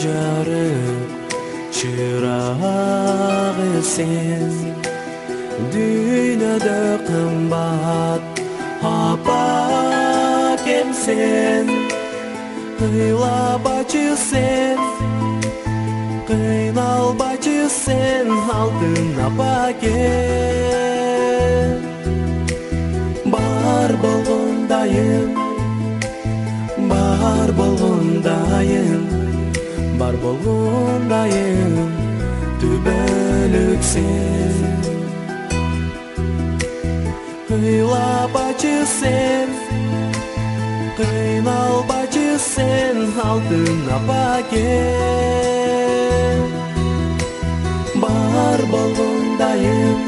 жарык чырагы сен, дүйнөдө кымбат апа кемсен, кыйлабачы сен, кыйналбачы сен, алтын апа кем. Бар болгондайым, бар болгондайым, бар болгондайым, түбөлүк сен. Кыйлабачы сен, кыйналбачы сен, алтын апа кем. Бар болгондайым,